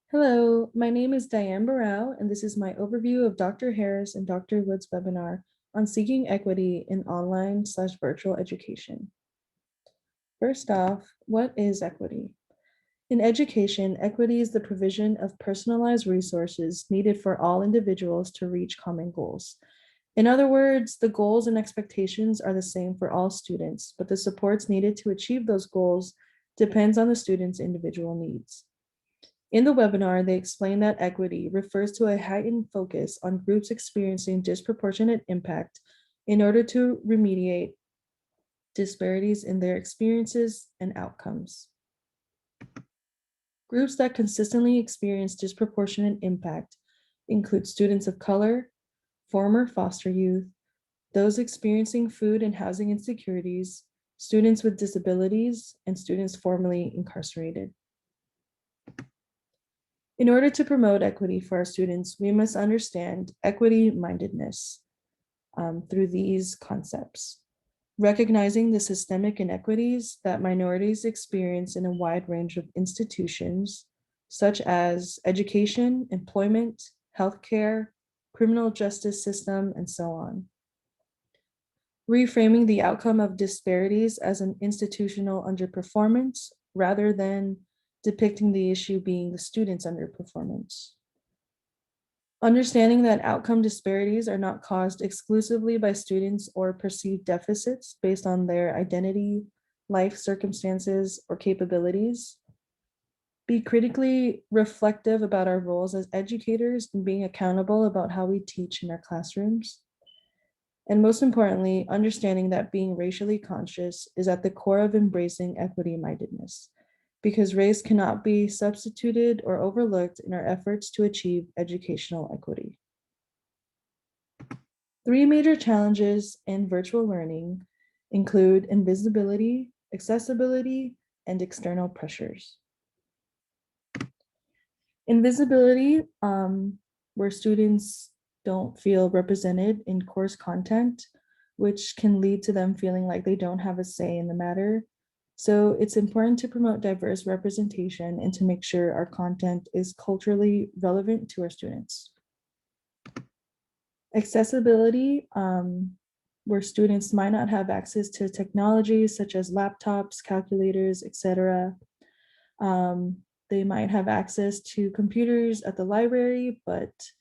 Hello, my name is Diane Barrow, and this is my overview of Dr. Harris and Dr. Wood's webinar on seeking equity in online/virtual education. First off, what is equity? In education, equity is the provision of personalized resources needed for all individuals to reach common goals. In other words, the goals and expectations are the same for all students, but the supports needed to achieve those goals depends on the student's individual needs. In the webinar, they explain that equity refers to a heightened focus on groups experiencing disproportionate impact in order to remediate disparities in their experiences and outcomes. Groups that consistently experience disproportionate impact include students of color, former foster youth, those experiencing food and housing insecurities, students with disabilities, and students formerly incarcerated. In order to promote equity for our students, we must understand equity-mindedness through these concepts, recognizing the systemic inequities that minorities experience in a wide range of institutions, such as education, employment, healthcare, criminal justice system, and so on. Reframing the outcome of disparities as an institutional underperformance rather than depicting the issue being the student's underperformance. Understanding that outcome disparities are not caused exclusively by students or perceived deficits based on their identity, life circumstances, or capabilities. Be critically reflective about our roles as educators and being accountable about how we teach in our classrooms. And most importantly, understanding that being racially conscious is at the core of embracing equity-mindedness, because race cannot be substituted or overlooked in our efforts to achieve educational equity. Three major challenges in virtual learning include invisibility, accessibility, and external pressures. Invisibility, where students don't feel represented in course content, which can lead to them feeling like they don't have a say in the matter. So it's important to promote diverse representation and to make sure our content is culturally relevant to our students. Accessibility, where students might not have access to technology such as laptops, calculators, etc. They might have access to computers at the library, but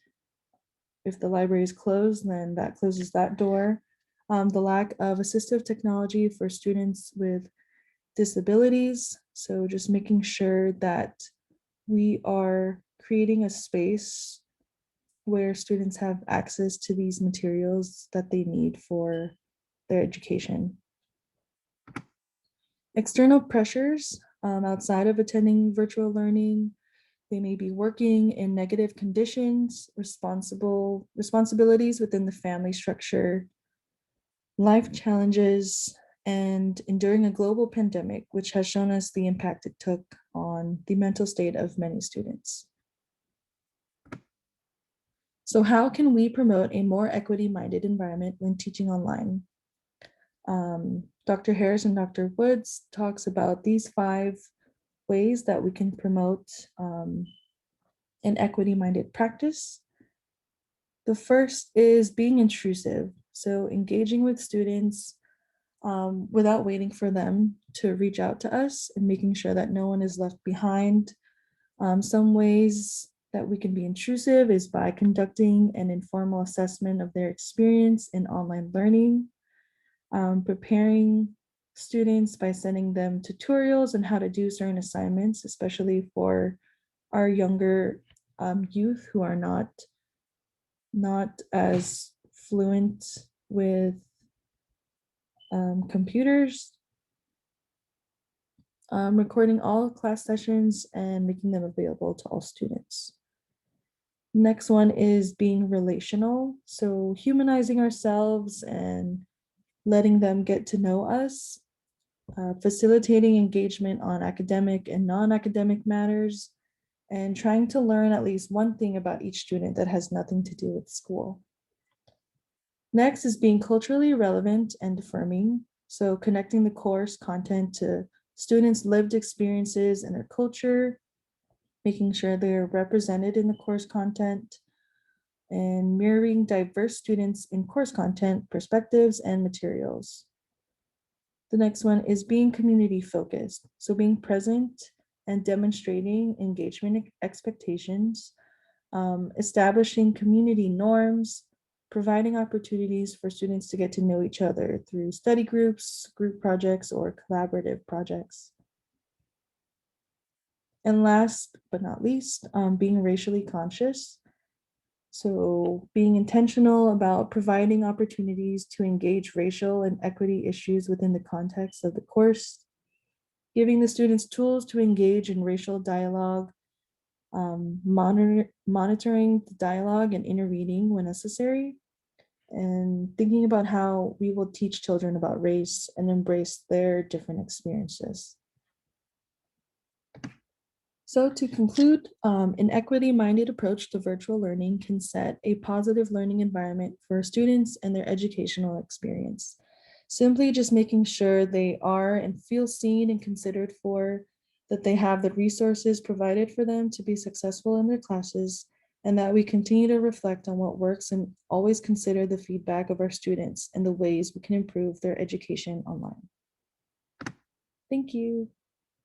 if the library is closed, then that closes that door. The lack of assistive technology for students with disabilities. So just making sure that we are creating a space where students have access to these materials that they need for their education. External pressures outside of attending virtual learning. They may be working in negative conditions, responsibilities within the family structure, life challenges, and enduring a global pandemic, which has shown us the impact it took on the mental state of many students. So how can we promote a more equity-minded environment when teaching online? Dr. Harris and Dr. Woods talks about these 5 ways that we can promote an equity-minded practice. The first is being intrusive. So engaging with students without waiting for them to reach out to us and making sure that no one is left behind. Some ways that we can be intrusive is by conducting an informal assessment of their experience in online learning, preparing students by sending them tutorials on how to do certain assignments, especially for our younger youth who are not as fluent with computers, recording all class sessions and making them available to all students. Next one is being relational. So humanizing ourselves and letting them get to know us, facilitating engagement on academic and non-academic matters, and trying to learn at least one thing about each student that has nothing to do with school. Next is being culturally relevant and affirming. So connecting the course content to students' lived experiences and their culture, making sure they're represented in the course content, and mirroring diverse students in course content, perspectives, and materials. The next one is being community focused. So being present and demonstrating engagement expectations, establishing community norms, providing opportunities for students to get to know each other through study groups, group projects, or collaborative projects. And last but not least, being racially conscious. So being intentional about providing opportunities to engage racial and equity issues within the context of the course, giving the students tools to engage in racial dialogue, monitoring the dialogue and intervening when necessary, and thinking about how we will teach children about race and embrace their different experiences. So to conclude, an equity-minded approach to virtual learning can set a positive learning environment for students and their educational experience. Simply just making sure they are and feel seen and considered for, that they have the resources provided for them to be successful in their classes, and that we continue to reflect on what works and always consider the feedback of our students and the ways we can improve their education online. Thank you.